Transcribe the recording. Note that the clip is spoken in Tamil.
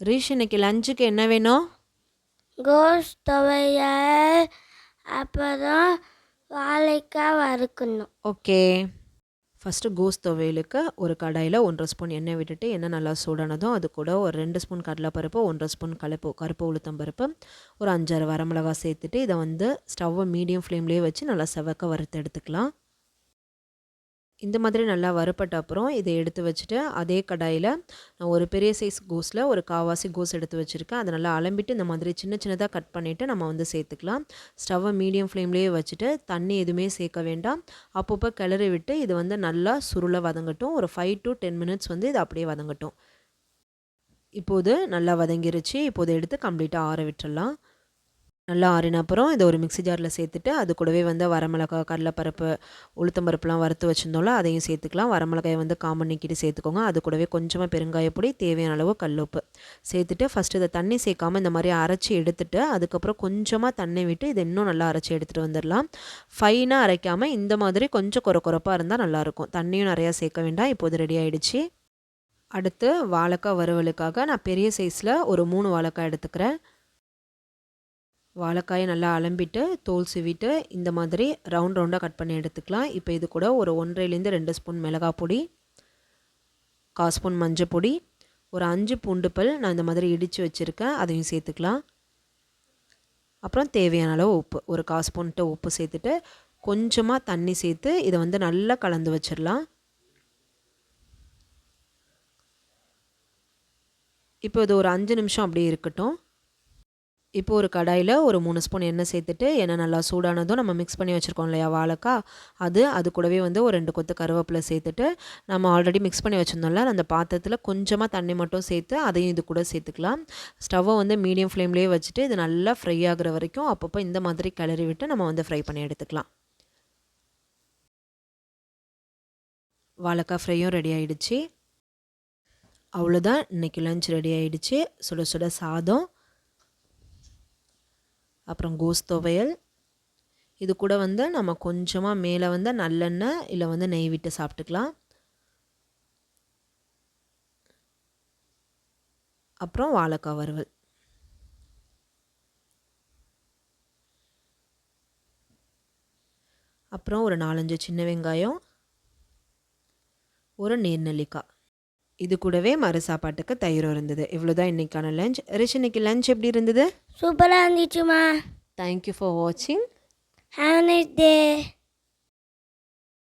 ரிஷ் இன்னைக்கு லஞ்சுக்கு என்ன வேணும்? கோஸ் துவையல், அப்புறம் வாழைக்காய் வறுக்கணும். ஓகே. ஃபஸ்ட்டு கோஸ் துவையலுக்கு ஒரு கடாயில் 1.5 ஸ்பூன் எண்ணெய் விட்டுட்டு எண்ணெய் நல்லா சூடானதும் அது கூட ஒரு 2 ஸ்பூன் கடலைப்பருப்பு, 1.5 ஸ்பூன் கருப்பு உளுத்தம்பருப்பு, ஒரு 5-6 வரமிளகா சேர்த்துட்டு இதை வந்து ஸ்டவ்வை மீடியம் ஃப்ளேம்லேயே வச்சு நல்லா செவக்க வறுத்து எடுத்துக்கலாம். இந்த மாதிரி நல்லா வறுப்பட்ட அப்புறம் இதை எடுத்து வச்சுட்டு அதே கடாயில் நான் ஒரு பெரிய சைஸ் கோஸில் ஒரு காவாசி கோஸ் எடுத்து வச்சுருக்கேன். அதை நல்லா அலம்பிட்டு இந்த மாதிரி சின்ன சின்னதாக கட் பண்ணிவிட்டு நம்ம வந்து சேர்த்துக்கலாம். ஸ்டவ்வை மீடியம் ஃப்ளேம்லேயே வச்சுட்டு தண்ணி எதுவுமே சேர்க்க வேண்டாம். அப்பப்போ கிளறி விட்டு இது வந்து நல்லா சுருளை வதங்கட்டும். ஒரு 5 to 10 மினிட்ஸ் வந்து இது அப்படியே வதங்கட்டும். இப்போது நல்லா வதங்கிருச்சு. இப்போது எடுத்து கம்ப்ளீட்டாக ஆற விட்டுடலாம். நல்லா ஆறின அப்புறம் இதை ஒரு மிக்ஸி ஜாரில் சேர்த்துட்டு அது கூடவே வந்து வரமிளகாய், கடலைப்பருப்பு, உளுத்தம்பருப்புலாம் வறுத்து வச்சுருந்தோம்ல அதையும் சேர்த்துக்கலாம். வரமிளகாயை வந்து காம்பு நீக்கிட்டு சேர்த்துக்கோங்க. அது கூடவே கொஞ்சமாக பெருங்காயப்பொடி, தேவையான அளவு கல்லுப்பு சேர்த்துட்டு ஃபஸ்ட்டு இதை தண்ணி சேர்க்காமல் இந்த மாதிரி அரைச்சி எடுத்துட்டு அதுக்கப்புறம் கொஞ்சமாக தண்ணி விட்டு இதை இன்னும் நல்லா அரைச்சி எடுத்துகிட்டு வந்துடலாம். ஃபைனாக அரைக்காமல் இந்த மாதிரி கொஞ்சம் கொரப்பாக இருந்தால் நல்லாயிருக்கும். தண்ணியும் நிறையா சேர்க்க வேண்டாம். இப்போது ரெடி ஆகிடுச்சு. அடுத்து வாழைக்காய் வறுவலுக்காக நான் பெரிய சைஸில் ஒரு 3 வாழைக்காய் எடுத்துக்கிறேன். வாழைக்காயை நல்லா அலம்பிட்டு தோல் சீவிட்டு இந்த மாதிரி ரவுண்டாக கட் பண்ணி எடுத்துக்கலாம். இப்போ இது கூட ஒரு 1.5லேருந்து 2 ஸ்பூன் மிளகாய் பொடி, 1/4 ஸ்பூன் மஞ்சள் பொடி, ஒரு 5 பூண்டு பல் நான் இந்த மாதிரி இடித்து வச்சுருக்கேன், அதையும் சேர்த்துக்கலாம். அப்புறம் தேவையான அளவு உப்பு, ஒரு 1/4 ஸ்பூன்ட்டு உப்பு சேர்த்துட்டு கொஞ்சமாக தண்ணி சேர்த்து இதை வந்து நல்லா கலந்து வச்சிடலாம். இப்போ இது ஒரு 5 நிமிஷம் அப்படியே இருக்கட்டும். இப்போ ஒரு கடாயில் ஒரு 3 ஸ்பூன் எண்ணெய் சேர்த்துட்டு எண்ணெய் நல்லா சூடானதும் நம்ம மிக்ஸ் பண்ணி வச்சுருக்கோம் இல்லையா வாழைக்காய், அது கூடவே வந்து ஒரு 2 கொத்து கருவேப்பிலை சேர்த்துட்டு நம்ம ஆல்ரெடி மிக்ஸ் பண்ணி வச்சுருந்தோம்ல அந்த பாத்திரத்தில் கொஞ்சமாக தண்ணி மட்டும் சேர்த்து அதையும் இது கூட சேர்த்துக்கலாம். ஸ்டவ்வை வந்து மீடியம் ஃப்ளேம்லேயே வச்சுட்டு இது நல்லா ஃப்ரை ஆகிற வரைக்கும் அப்பப்போ இந்த மாதிரி கிளறி விட்டு நம்ம வந்து ஃப்ரை பண்ணி எடுத்துக்கலாம். வாழைக்காய் ஃப்ரையும் ரெடி ஆகிடுச்சு. அவ்வளோதான், இன்றைக்கி லஞ்ச் ரெடி ஆகிடுச்சு. சுட சுட சாதம், அப்புறம் கோஸ் துவையல், இது கூட வந்து நம்ம கொஞ்சமாக மேலே வந்து நல்லெண்ணெய் இல்லை வந்து நெய் விட்டு சாப்பிட்டுக்கலாம். அப்புறம் வாழைக்காய் வறுவல். அப்புறம் ஒரு 4-5 சின்ன வெங்காயம், ஒரு நீர்நெல்லிக்காய். இது கூடவே மறு சாப்பாட்டுக்கு தயிரும் இருந்தது. இவ்வளோதான் இன்றைக்கான லஞ்ச். ரிஷ், இன்னைக்கு லஞ்ச் எப்படி இருந்தது? சூப்பராக இருந்துச்சுமா. தேங்க்யூ ஃபார் வாட்சிங். Have a nice day.